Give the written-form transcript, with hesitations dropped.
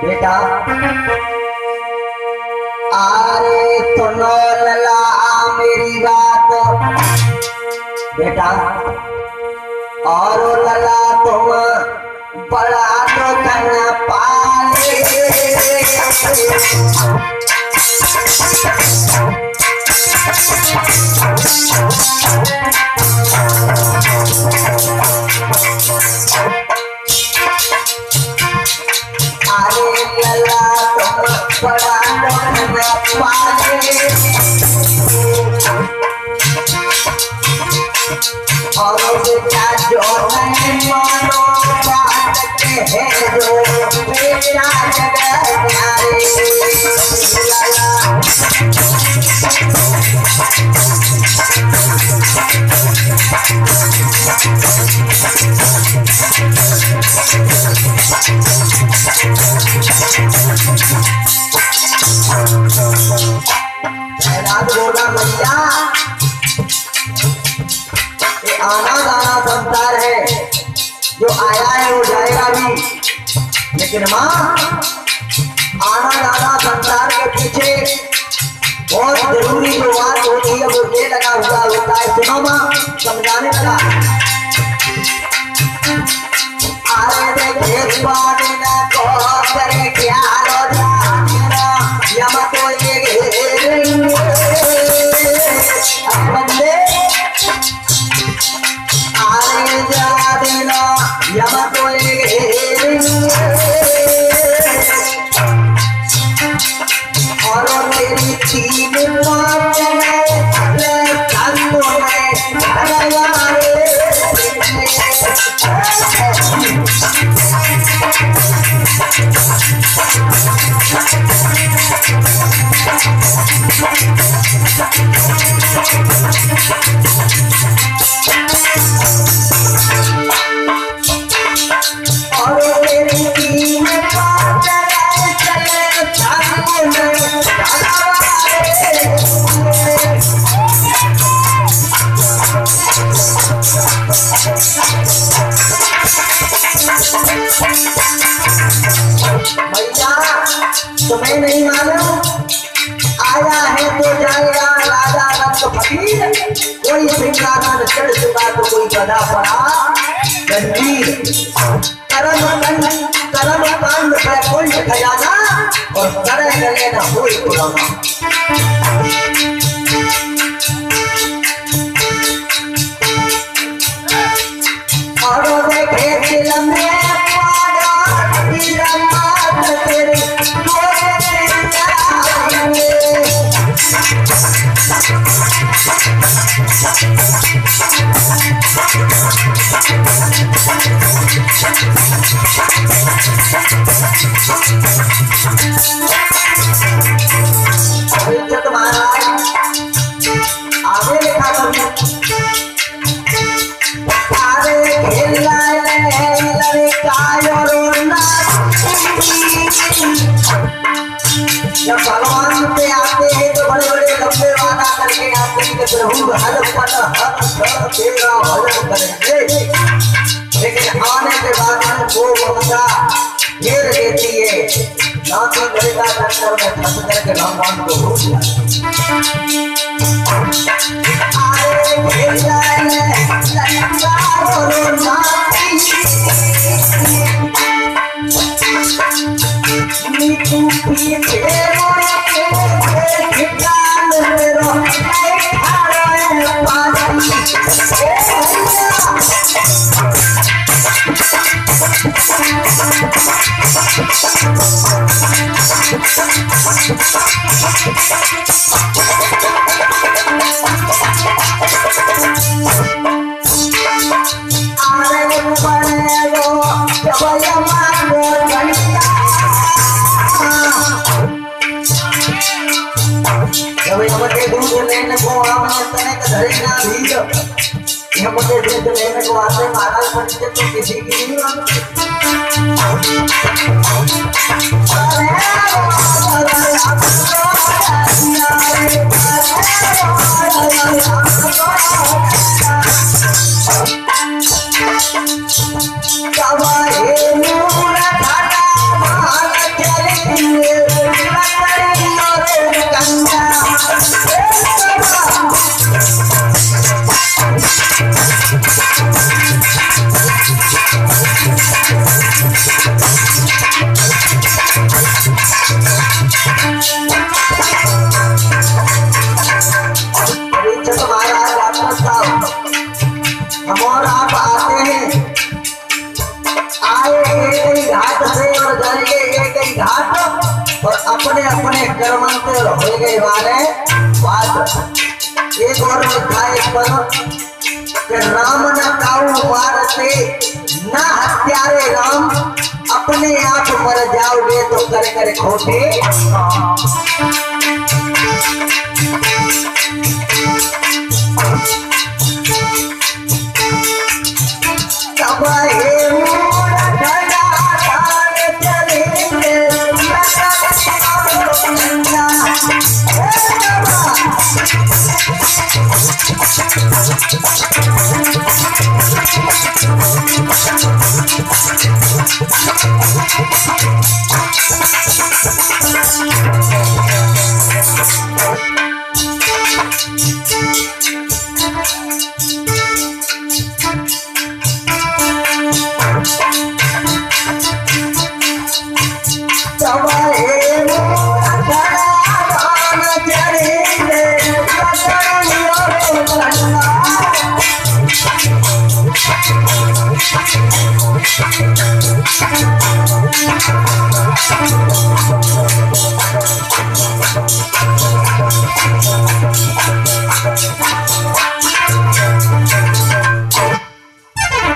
बेटा अरे सुनो लला मेरी बात बेटा और लला तुम बड़ा तो करना पाले अरे लला तुम बड़ा तो करना पाले और बेटा जो नहीं मानो बात के है जो मेरा जगह प्यारे बोला भैया आना जाना संसार है, जो आया है वो जाएगा भी, लेकिन माँ आना जाना संसार के पीछे बहुत जरूरी जो बात होती है वो ये लगा हुआ होता है। सुनो माँ समझाने लगा अरे देखे पानी ना को करे क्या यम को ये बंदे आरे जा देना यम को और तेरी तीन पाँच तुम्हें नहीं मालूम आया है तो जाएगा राजा रंग फकीर, कोई सिंहासन चढ़ चुका तो कोई बना पड़ा गंभीर। कर्म कांड वैकुंठ खजाना और तरह गले न हुई पुराना। और देखे दिल में आगे लिखा जब भगवान पे आते हैं तो बड़े बड़े लंबे वादा करके आते हैं कि प्रभु हर पल हर तेरा भजन करेंगे, लेकिन आने के बाद में वो ममता घेर देती है, नाती गरीबा चक्कर में फंस करके भगवान को भूल जाते। किसी की कवाए मूल घाटा मान चले लकड़ी और कंगा हम और आप आते हैं, आए एक ही घाट से और जाइए एक ही घाट और अपने अपने कर्मांतर हो गए वाले बात। एक और लिखा है पर कि राम न काऊ मारते न हत्यारे राम, अपने आप मर जाओगे तो कर कर खोटे। Thank you.